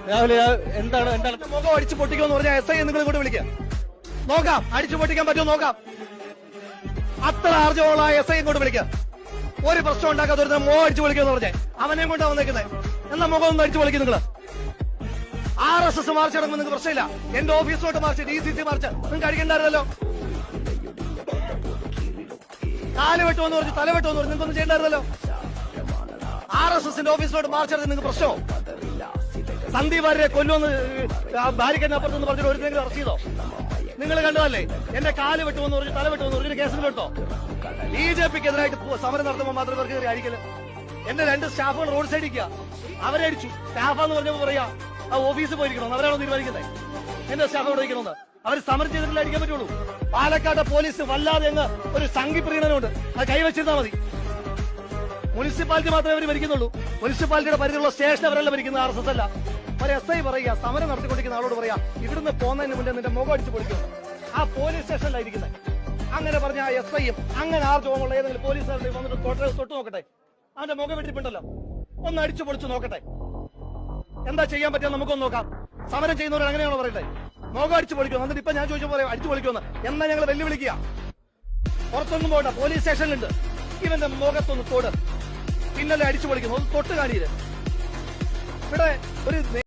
രാഹുൽ എന്താണ് മുഖം അടിച്ചു പൊട്ടിക്കുമെന്ന് പറഞ്ഞാൽ എസ് ഐ നിങ്ങൾ ഇങ്ങോട്ട് വിളിക്കുക. നോക്കാം, അടിച്ചു പൊട്ടിക്കാൻ പറ്റുമോ നോക്കാം. അത്ര ആർജവമുള്ള എസ് ഐ ഇങ്ങോട്ട് വിളിക്കുക. ഒരു പ്രശ്നം ഉണ്ടാക്കാത്ത ഒരു മുഖം അടിച്ചു പൊളിക്കുമെന്ന് പറഞ്ഞേ അവനെയും കൊണ്ടാ വന്നേക്കുന്നത്. എന്നാ മുഖം ഒന്ന് അടിച്ചു പൊളിക്കും നിങ്ങള്. RSS മാർച്ച് നടക്കുമ്പോൾ നിങ്ങൾക്ക് പ്രശ്നമില്ല. എന്റെ ഓഫീസിലോട്ട് മാർച്ച്, DCC മാർച്ച് നിങ്ങൾക്ക് അടിക്കണ്ടായിരുന്നല്ലോ. കാല് വെട്ടുമെന്ന് പറഞ്ഞു, തല വെട്ടുമെന്ന് പറഞ്ഞു, നിങ്ങൾക്കൊന്നും ചെയ്യണ്ടായിരുന്നല്ലോ. RSSന്റെ ഓഫീസിലോട്ട് മാർച്ച് നടത്തി നിങ്ങൾക്ക് പ്രശ്നമോ? സന്ദീപ് വാര്യരെ കൊല്ലുമെന്ന് ബാരിക്കറ്റിനപ്പുറത്ത് പറഞ്ഞിട്ട് ഒരുത്തെങ്കിലും അറസ്റ്റ് ചെയ്തോ? നിങ്ങൾ കണ്ടതല്ലേ? എന്റെ കാല് വെട്ടുമെന്ന് പറഞ്ഞു, തല വെട്ടുമെന്ന് പറഞ്ഞു, കേസിൽ പെട്ടോ? BJPക്കെതിരായിട്ട് സമരം നടത്തുമ്പോൾ മാത്രമേ ഇവർക്ക് കയറി അടിക്കല്. എന്റെ 2 സ്റ്റാഫുകൾ റോഡ് സൈഡിൽ നിൽക്കുക, അവരെ അടിച്ചു. സ്റ്റാഫാന്ന് പറഞ്ഞപ്പോ പറയാ ആ ഓഫീസിൽ പോയിരിക്കണോ? അവരാണോ തീരുമാനിക്കുന്നത് എന്റെ സ്റ്റാഫ് അവിടെ ഇരിക്കണമെന്ന്? അവർ സമരം ചെയ്തിട്ടില്ല അടിക്കാൻ പറ്റുള്ളൂ. പാലക്കാട് പോലീസ് വല്ലാതെ അങ്ങ് ഒരു സംഘി പ്രീണനമുണ്ട്, അത് കൈവച്ചിരുന്നാ മതി. മുനിസിപ്പാലിറ്റി മാത്രമേ അവർ ഭരിക്കുന്നുള്ളൂ. മുനിസിപ്പാലിറ്റിയുടെ പരിധിയുള്ള സ്റ്റേഷൻ അവരല്ല ഭരിക്കുന്നത്, RSS അല്ല. ഒരു SI പറയുക, സമരം നടത്തിക്കൊണ്ടിരിക്കുന്ന ആളോട് പറയാ ഇവിടുന്ന് പോകുന്നതിന് മുന്നേ നിന്റെ മുഖം അടിച്ചു പൊളിക്കും. ആ പോലീസ് സ്റ്റേഷനിലാണ് ഇരിക്കുന്നത്. അങ്ങനെ പറഞ്ഞ ആ SIയും അങ്ങനെ ആർജവമുള്ള ഏതെങ്കിലും പോലീസുകാരുടെ വന്നിട്ട് തൊട്ട് നോക്കട്ടെ. അവന്റെ മുഖം വെട്ടിപ്പുണ്ടല്ലോ, ഒന്ന് അടിച്ചു പൊളിച്ചു നോക്കട്ടെ. എന്താ ചെയ്യാൻ പറ്റുക നമുക്കൊന്ന് നോക്കാം. സമരം ചെയ്യുന്നവർ അങ്ങനെയാണോ പറയട്ടെ? മുഖം അടിച്ചു പൊളിക്കും. എന്നിട്ട് ഇപ്പൊ ഞാൻ ചോദിച്ചു പറയാം അടിച്ചു പൊളിക്കുമെന്ന്. എന്നാ ഞങ്ങൾ വെല്ലുവിളിക്കുക. പുറത്തൊന്നും പോകണ്ട, പോലീസ് സ്റ്റേഷനിലുണ്ട്. ഇവന്റെ മുഖത്തൊന്ന് തൊട്, പിന്നല്ലേ അടിച്ചു പൊളിക്കുന്നു. ഒന്ന് തൊട്ട് കാണിയില്ല. ഇവിടെ ഒരു